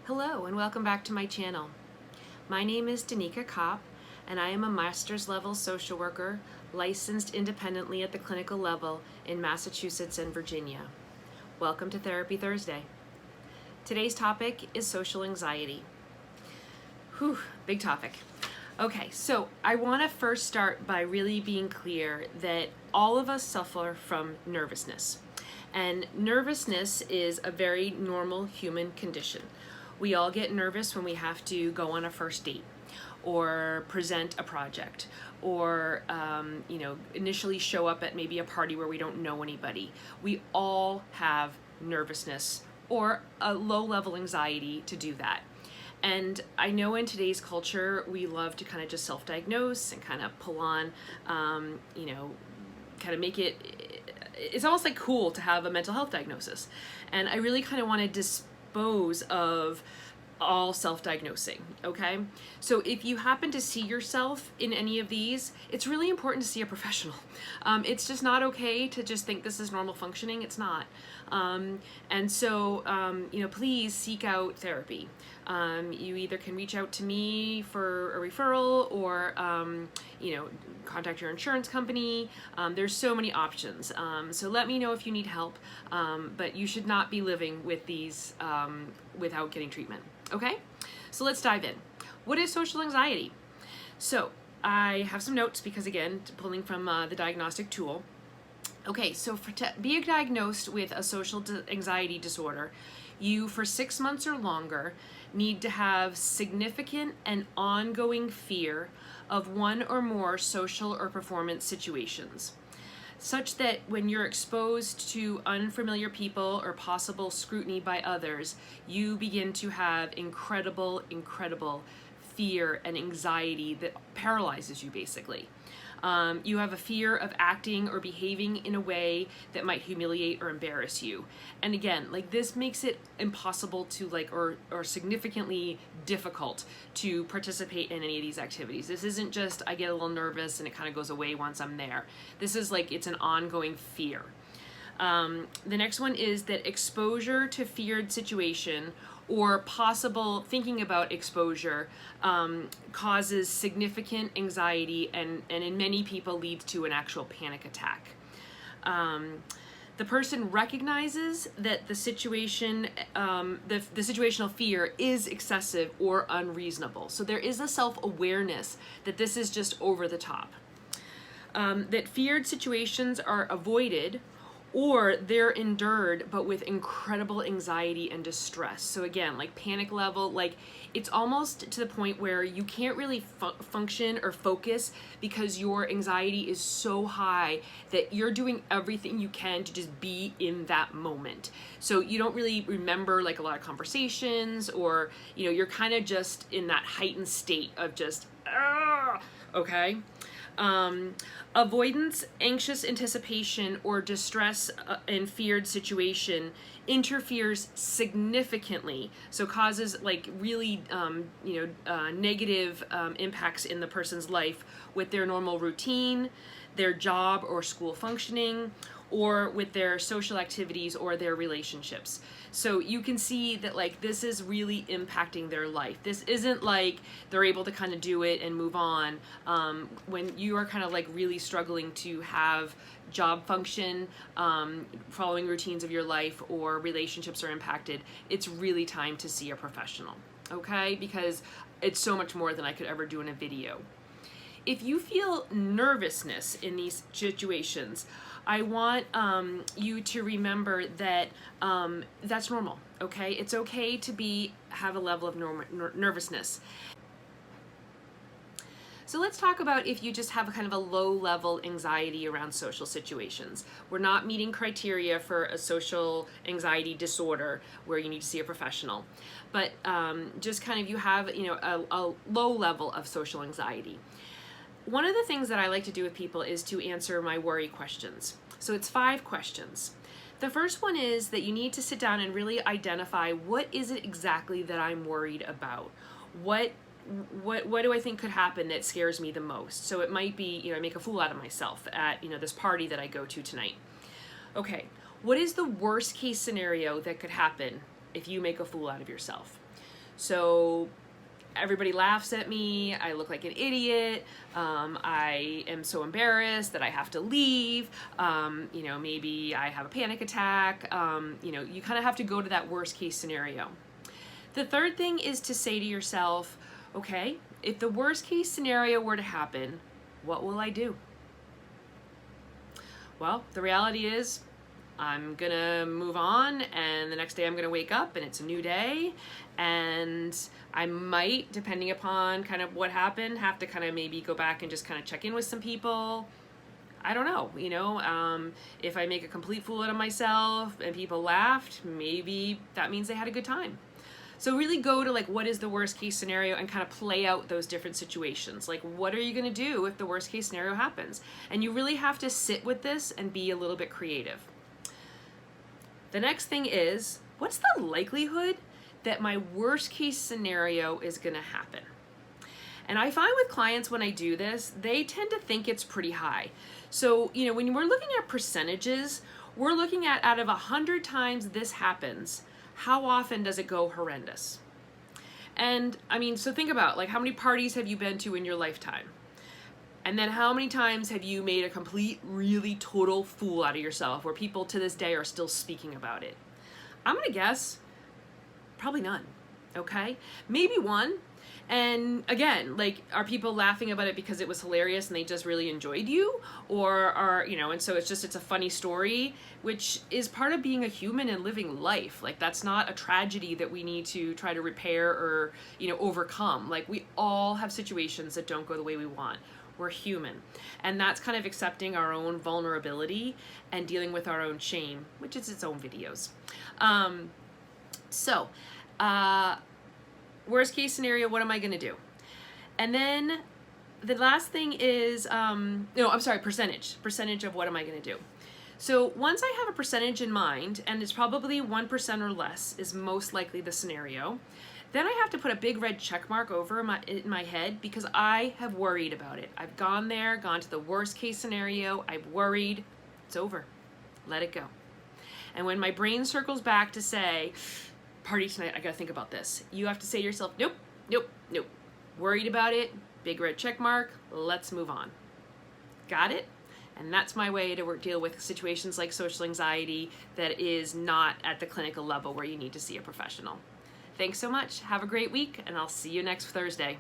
Hello and welcome back to my channel. My name is Danica, and I am a master's level social worker licensed independently at the clinical level in Massachusetts and Virginia. Welcome to Therapy Thursday. Today's topic is social anxiety. Whew, big topic. Okay, so I want to first start by really being clear that all of us suffer from nervousness. And nervousness is a very normal human condition. We all get nervous when we have to go on a first date or present a project or initially show up at maybe a party where we don't know anybody. We all have nervousness or a low-level anxiety to do that. And I know in today's culture, we love to kind of just self-diagnose and kind of pull on, kind of make it's almost like cool to have a mental health diagnosis. And I really kind of want to dispose of all self-diagnosing, okay? So if you happen to see yourself in any of these, it's really important to see a professional. It's just not okay to just think this is normal functioning. It's not. Please seek out therapy. You either can reach out to me for a referral or, contact your insurance company. There's so many options. So let me know if you need help, but you should not be living with these without getting treatment. Okay, so let's dive in. What is social anxiety? So I have some notes because, again, pulling from the diagnostic tool. Okay, so to be diagnosed with a social anxiety disorder, you, for 6 months or longer, need to have significant and ongoing fear of one or more social or performance situations, such that when you're exposed to unfamiliar people or possible scrutiny by others, you begin to have incredible fear and anxiety that paralyzes you, basically. You have a fear of acting or behaving in a way that might humiliate or embarrass you. And again, this makes it impossible to or significantly difficult to participate in any of these activities. This isn't just I get a little nervous and it kind of goes away once I'm there. This is it's an ongoing fear. The next one is that exposure to feared situation or possible thinking about exposure causes significant anxiety and in many people leads to an actual panic attack. The person recognizes that the situation, the situational fear is excessive or unreasonable. So there is a self-awareness that this is just over the top. That feared situations are avoided or they're endured, but with incredible anxiety and distress. So again, panic level, it's almost to the point where you can't really function or focus because your anxiety is so high that you're doing everything you can to just be in that moment. So you don't really remember a lot of conversations, or you're kind of just in that heightened state of just, okay? Avoidance, anxious anticipation, or distress in feared situation interferes significantly, so causes really negative impacts in the person's life with their normal routine, their job or school functioning, or with their social activities or their relationships. So you can see that this is really impacting their life. This isn't they're able to kind of do it and move on. When you are kind of really struggling to have job function, following routines of your life, or relationships are impacted, it's really time to see a professional, okay? Because it's so much more than I could ever do in a video. If you feel nervousness in these situations, I want you to remember that that's normal, okay? It's okay to have a level of nervousness. So let's talk about if you just have a kind of a low-level anxiety around social situations. We're not meeting criteria for a social anxiety disorder where you need to see a professional, but just kind of you have a low level of social anxiety. One of the things that I like to do with people is to answer my worry questions. So it's 5 questions. The first one is that you need to sit down and really identify what is it exactly that I'm worried about. What do I think could happen that scares me the most? So it might be, I make a fool out of myself at, this party that I go to tonight. Okay, what is the worst case scenario that could happen if you make a fool out of yourself? So everybody laughs at me, I look like an idiot, I am so embarrassed that I have to leave, maybe I have a panic attack, you kind of have to go to that worst case scenario. The third thing is to say to yourself, okay, if the worst case scenario were to happen, what will I do? Well, the reality is I'm gonna move on, and the next day I'm gonna wake up and it's a new day, and I might, depending upon kind of what happened, have to kind of maybe go back and just kind of check in with some people. I don't know, if I make a complete fool out of myself and people laughed, maybe that means they had a good time. So really go to like, what is the worst case scenario, and kind of play out those different situations. Like, what are you gonna do if the worst case scenario happens? And you really have to sit with this and be a little bit creative. The next thing is, what's the likelihood that my worst case scenario is gonna happen? And I find with clients when I do this, they tend to think it's pretty high. So, when we're looking at percentages, we're looking at out of 100 times this happens, how often does it go horrendous? And so think about, like, how many parties have you been to in your lifetime? And then how many times have you made a complete, really total fool out of yourself where people to this day are still speaking about it? I'm gonna guess probably none, okay? Maybe one. And again, like, are people laughing about it because it was hilarious and they just really enjoyed you? Or and so it's a funny story, which is part of being a human and living life. Like, that's not a tragedy that we need to try to repair or, overcome. Like, we all have situations that don't go the way we want. We're human. And that's kind of accepting our own vulnerability and dealing with our own shame, which is its own videos. Worst case scenario, what am I gonna do? And then the last thing is, percentage of what am I gonna do? So once I have a percentage in mind, and it's probably 1% or less is most likely the scenario, then I have to put a big red check mark over in my head, because I have worried about it. I've gone to the worst case scenario, I've worried, it's over, let it go. And when my brain circles back to say, party tonight, I gotta think about this, you have to say to yourself, nope, worried about it, big red check mark, let's move on. Got it? And that's my way to deal with situations like social anxiety that is not at the clinical level where you need to see a professional. Thanks so much. Have a great week, and I'll see you next Thursday.